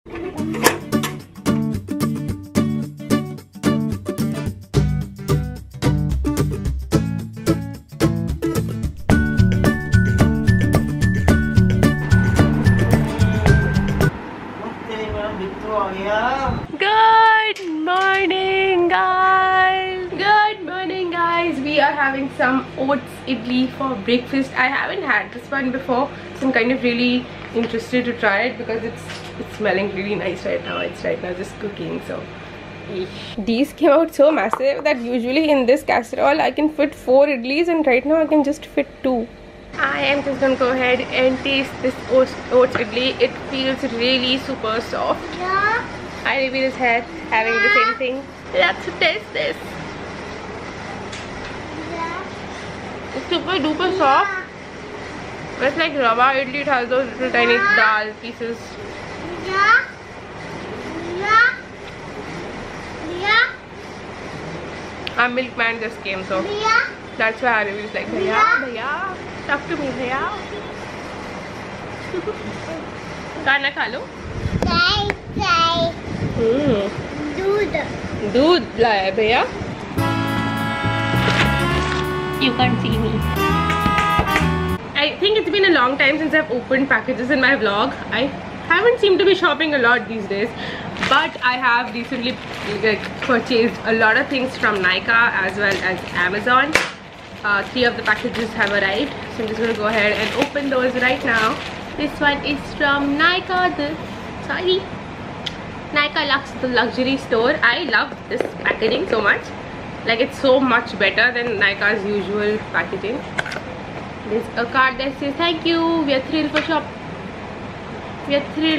We are having some oats idli for breakfast. I haven't had this one before, so I'm kind of really interested to try it because it's smelling really nice right now. It's right now just cooking, so these came out so massive that usually in this casserole I can fit 4 idlis, and right now I can just fit 2. I am just gonna go ahead and taste this oats idli. It feels really super soft. Ivy is here having the same thing. Let's taste this. It's super duper soft. It's like rava idli. It has those little tiny dal pieces. Our milkman just came, so that's why Ivy is like, Bhaiya, Bhaiya, talk to me, Bhaiya. खाना खा लो. दूध लाया है भैया. You can't see me. I think it's been a long time since I've opened packages in my vlog. I haven't seemed to be shopping a lot these days, but I have recently purchased a lot of things from Nykaa as well as Amazon. 3 of the packages have arrived, so I'm just going to go ahead and open those right now. This one is from Nykaa, Nykaa Luxe, the luxury store. I love this packaging so much. Like, it's so much better than Nykaa's usual packaging. There's a card that says, "Thank you. We are thrilled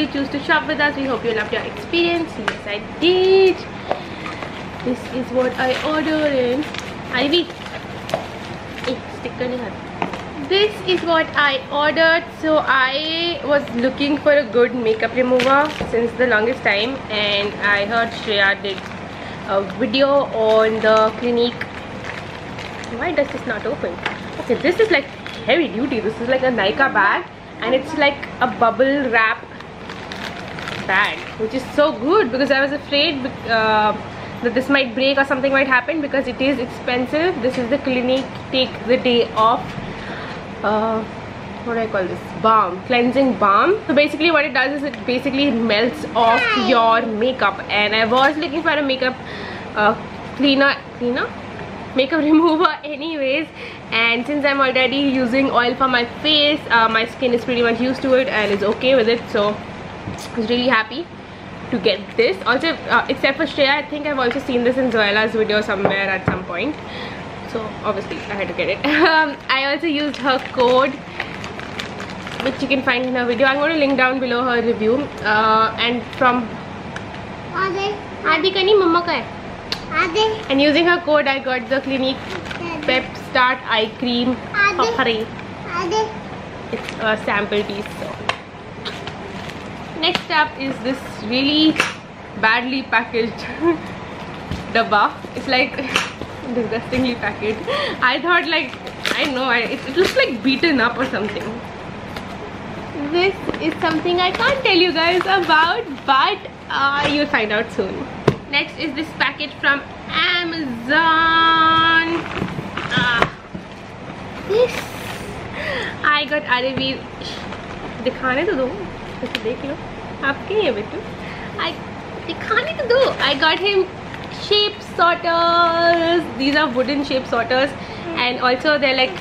you choose to shop with us. We hope you loved your experience." Yes, I did. This is what I ordered in Ivy. Sticker nahi hata. This is what I ordered. So I was looking for a good makeup remover since the longest time, and I heard Shreya did a video on the Clinique. Why does this not open? Okay, this is like heavy duty. This is like a Nykaa bag, and it's like a bubble wrap bag, which is so good because I was afraid that this might break or something might happen because it is expensive. This is the Clinique Take the Day Off what do I call this? Balm, cleansing balm. So basically what it does is it basically melts off your makeup, and I was looking for a makeup makeup remover anyways, and since I'm already using oil for my face, my skin is pretty much used to it and is okay with it, so I was really happy to get this. Also except for Shreya, I think I've also seen this in Zoella's video somewhere at some point, so obviously I had to get it. I also used her code, which you can find in her video. I'm going to link down below her review. And from Adi Kani Mama ka hai. And using her code, I got the Clinique Pep Start Eye Cream for free. It's a sample piece. So next up is this really badly packaged dabba. It's like disgustingly packaged. I thought, like, I know it looks like beaten up or something. This is something I can't tell you guys about, but you'll find out soon. Next is this package from Amazon. This I got Aravi. दिखाने तो दो, ऐसे देख लो, आपके हैं बेटू. दिखाने तो दो. I got him shape sorters. These are wooden shape sorters, and also they're like,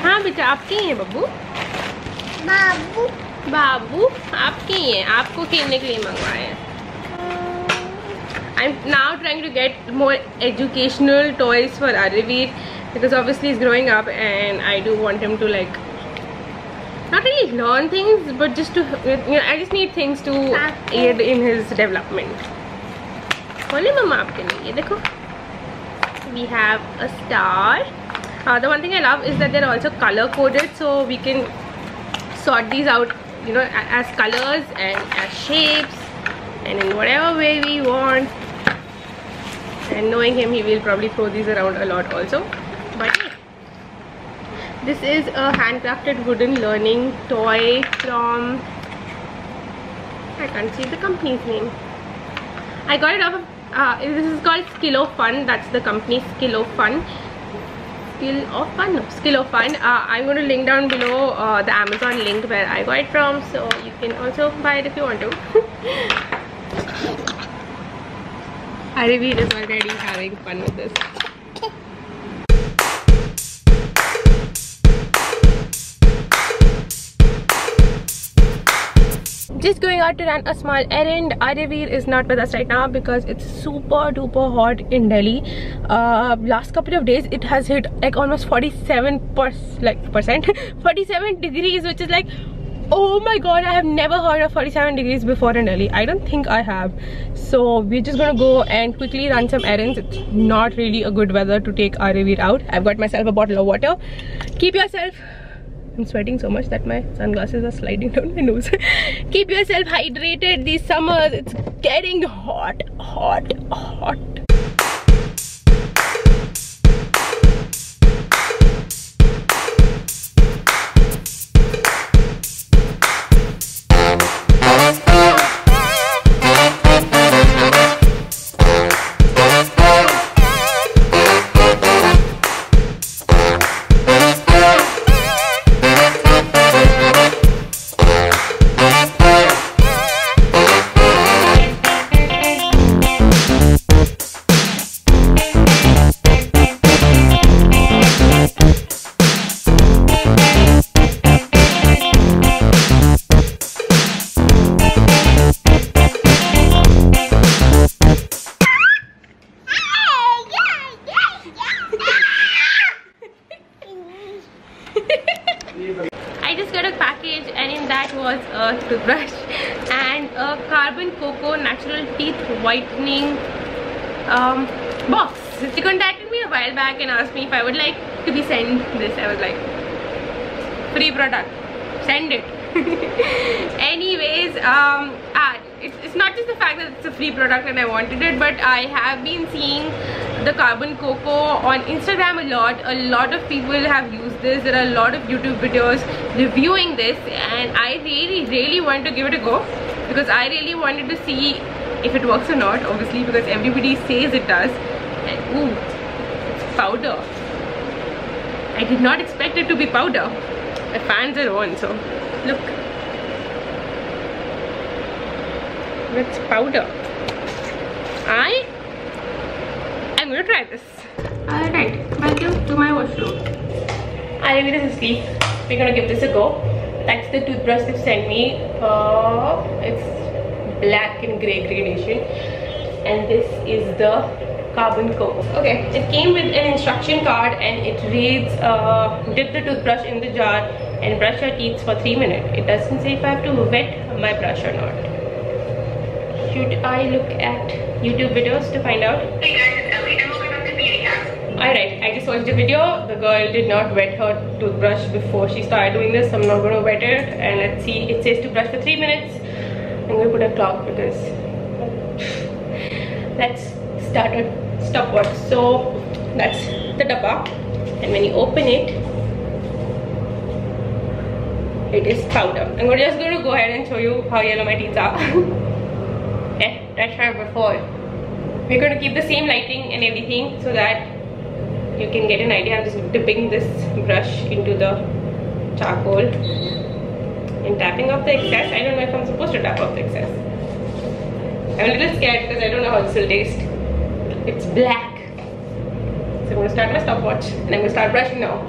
हाँ बेटा आपके हैं बब्बू. बाबू आपके ही हैं, आपको खेलने के लिए मंगवाए हैं. I'm now trying to get more educational toys for Araveer because obviously he's growing up, and I do want him to, like, not really learn things, but just to, you know, I just need things to aid in his development. खोले मम्मा आपके लिए, ये देखो. We have a star. The one thing I love is that they're also color coded, so we can sort these out, you know, as colors and as shapes and in whatever way we want. And knowing him, he will probably throw these around a lot also. But this is a handcrafted wooden learning toy from I can't see the company's name. I got it off of, this is called Skill of Fun. That's the company, Skill of Fun. Skill of Fun. I'm going to link down below the Amazon link where I got it from, so you can also buy it if you want to. Araveer is already having fun with this. Just going out to run a small errand. Araveer is not with us right now because it's super duper hot in Delhi. Last couple of days it has hit like almost 47 degrees, which is like, oh my god, I have never heard of 47 degrees before in Delhi. I don't think I have. So we're just gonna go and quickly run some errands. It's not really a good weather to take Araveer out. I've got myself a bottle of water. Keep yourself, I'm sweating so much that my sunglasses are sliding down my nose. Keep yourself hydrated these summers. It's getting hot. I just got a package and in that was a toothbrush and a Carbon Coco natural teeth whitening box. She contacted me a while back and asked me if I would like to be sent this. I was like, free product, send it. Anyways, it's not just the fact that it's a free product and I wanted it, but I have been seeing the Carbon Coco on Instagram a lot. A lot of people have used this. There are a lot of YouTube videos reviewing this and I really want to give it a go because I really wanted to see if it works or not, obviously, because everybody says it does. And ooh, it's powder. I did not expect it to be powder. My fans are on, so look. It's powder. I'm gonna try this. Alright, welcome to my washroom. Araveer is asleep. We're gonna give this a go. That's the toothbrush they've sent me. It's black and grey gradation. And this is the Carbon Coco. Okay, it came with an instruction card and it reads, dip the toothbrush in the jar and brush your teeth for 3 minutes. It doesn't say if I have to wet my brush or not. Should I look at YouTube videos to find out? Hey guys, it's Ellie and welcome back to Beauty Hacks. Alright, I just watched the video. The girl did not wet her toothbrush before she started doing this, so I'm not going to wet it. And let's see, it says to brush for 3 minutes. I'm going to put a clock because let's start a stopwatch. So that's the dabba, and when you open it, it is powder. I'm just going to go ahead and show you how yellow my teeth are. That's right before. We're going to keep the same lighting and everything so that you can get an idea. I'm just dipping this brush into the charcoal and tapping off the excess. I don't know if I'm supposed to tap off the excess. I'm a little scared because I don't know how this will taste. It's black. So I'm going to start my stopwatch and I'm going to start brushing now.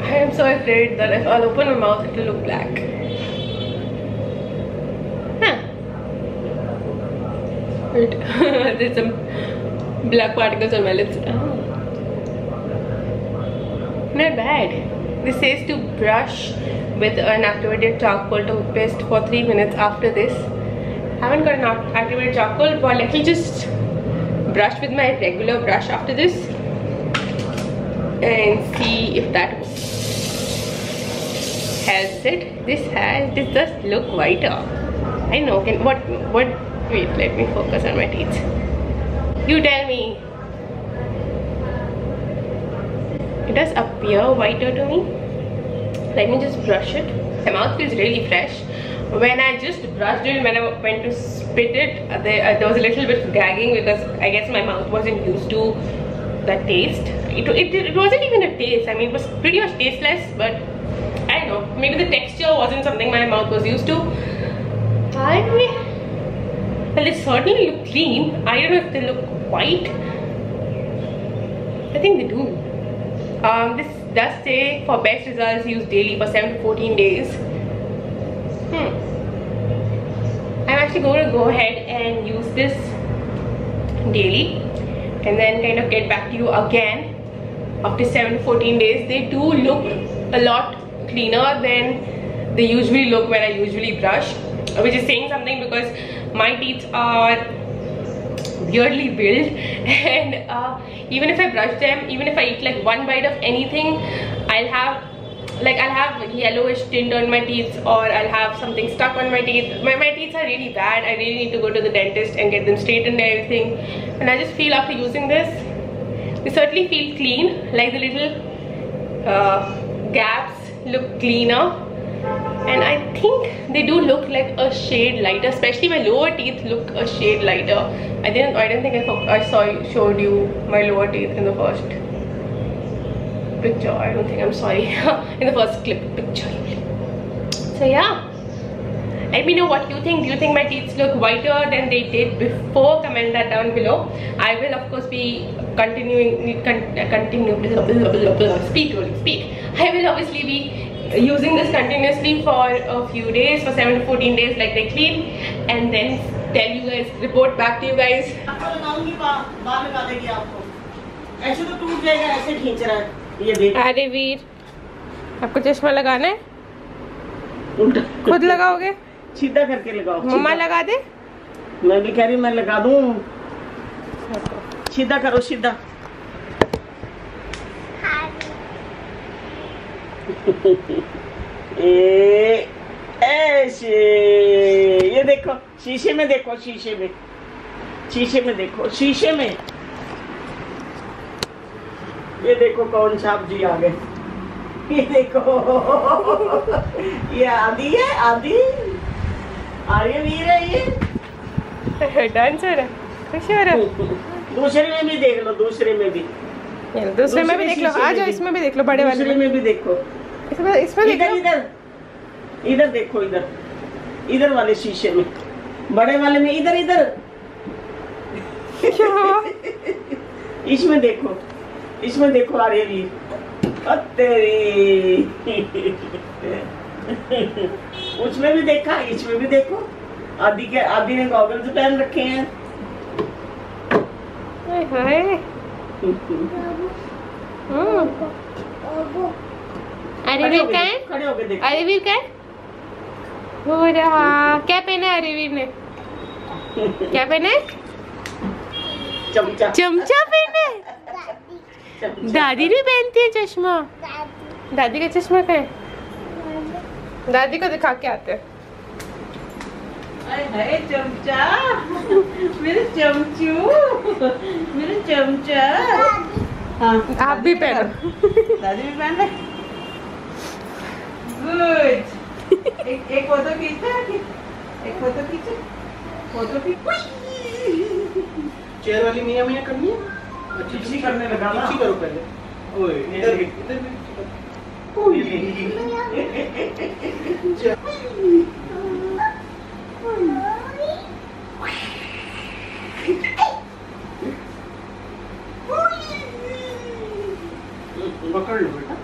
I am so afraid that if I'll open my mouth, it will look black. Wait, there's some black particles on my lips. Oh. Not bad. This says to brush with an activated charcoal toothpaste for 3 minutes after this. Haven't got an activated charcoal, but let me just brush with my regular brush after this and see if that helps it. This does look whiter. I know. Wait, let me focus on my teeth. You tell me. It does appear whiter to me. Let me just brush it. My mouth feels really fresh. When I just brushed it, when I went to spit it, there was a little bit of gagging because I guess my mouth wasn't used to that taste. It wasn't even a taste. I mean, it was pretty much tasteless, but I don't know. Maybe the texture wasn't something my mouth was used to. Well, they certainly look clean. I don't know if they look white. I think they do. This does say for best results use daily for 7 to 14 days. I'm actually going to go ahead and use this daily and then kind of get back to you again after 7 to 14 days. They do look a lot cleaner than they usually look when I usually brush, which is saying something because my teeth are weirdly built, and even if I brush them, even if I eat like one bite of anything, I'll have yellowish tint on my teeth, or I'll have something stuck on my teeth. My teeth are really bad. I really need to go to the dentist and get them straightened and everything. And I just feel after using this, they certainly feel clean. Like the little gaps look cleaner, and I think they do look like a shade lighter. Especially my lower teeth look a shade lighter. I don't think I showed you my lower teeth in the first picture. I don't think, I'm sorry, in the first picture. So yeah, let me know what you think. Do you think my teeth look whiter than they did before? Comment that down below. I will of course be I will obviously be using this continuously for a few days, for 7 to 14 days, like they clean, and then tell you guys, report back to you guys. ऐसे तो टूट जाएगा, ऐसे खींच रहा है ये देख। अरे वीर, आपको चश्मा लगाना है? खुद लगाओगे? सीधा करके लगाओ। मम्मा लगा दे? मैं भी कह रही हूँ, मैं लगा दूँ। सीधा करो, सीधा। ऐसे ये देखो, शीशे में देखो, शीशे में देखो, शीशे में ये देखो कौन साहब जी आ गए। ये देखो, ये आदि है, आदि आर्यवीर है ये। डांसर है, खुश हो रहा है। दूसरे में भी देख लो, दूसरे में भी देख लो। आ जाओ, इसमें भी देख लो, बड़े वाले में भी देखो। इसमें इधर देखो, इधर वाले शीशे में, बड़े वाले में, इधर इसमें देखो आर्यवीर। तेरी उसमें भी देखा, इसमें भी देखो। आदि ने गॉगल्स पहन रखे हैं। अरेवीर का है? खड़े होके देखो। अरेवीर का है? हो रहा। क्या पहना है अरेवीर ने? क्या पहना है? चमचा पहना है। दादी भी पहनती है चश्मा। दादी का चश्मा क्या है? दादी को दिखा के आते हैं। अरे चमचा, मेरे चमचू, मेरे चमचा। हाँ, आप भी पहनो। दादी भी पहन ले। गुड। एक फोटो खींचे, फोटो खींच। चेयर वाली मियां करनी है। चिप्सी करने लगा ना। चिप्सी करो पहले। ओए इधर पकड़ लो बेटा।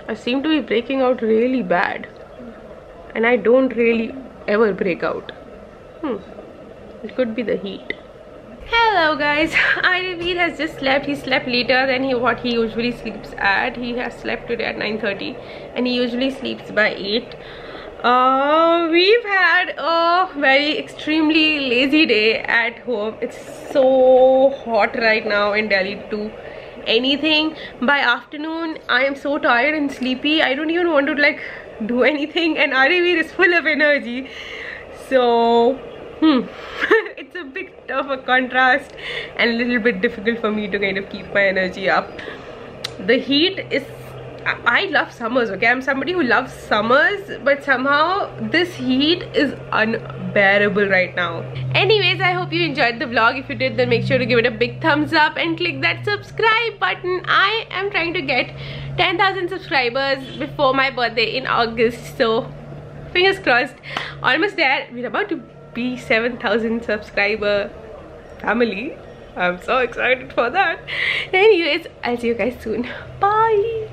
I seem to be breaking out really bad, and I don't really ever break out. It could be the heat. Hello guys, Aryavir has just slept. He slept later than what he usually sleeps at. He has slept today at 9:30 and he usually sleeps by 8. We've had a very extremely lazy day at home. It's so hot right now in Delhi to do anything. By afternoon, I am so tired and sleepy. I don't even want to like do anything, and Arivir is full of energy. So, it's a bit of a contrast and a little bit difficult for me to kind of keep my energy up. The heat is, I love summers, okay? I'm somebody who loves summers, but somehow this heat is unbearable right now. Anyways, I hope you enjoyed the vlog. If you did, then make sure to give it a big thumbs up and click that subscribe button. I am trying to get 10,000 subscribers before my birthday in August, so fingers crossed. Almost there. We're about to be 7,000 subscriber family. I'm so excited for that. Anyways, I'll see you guys soon. Bye.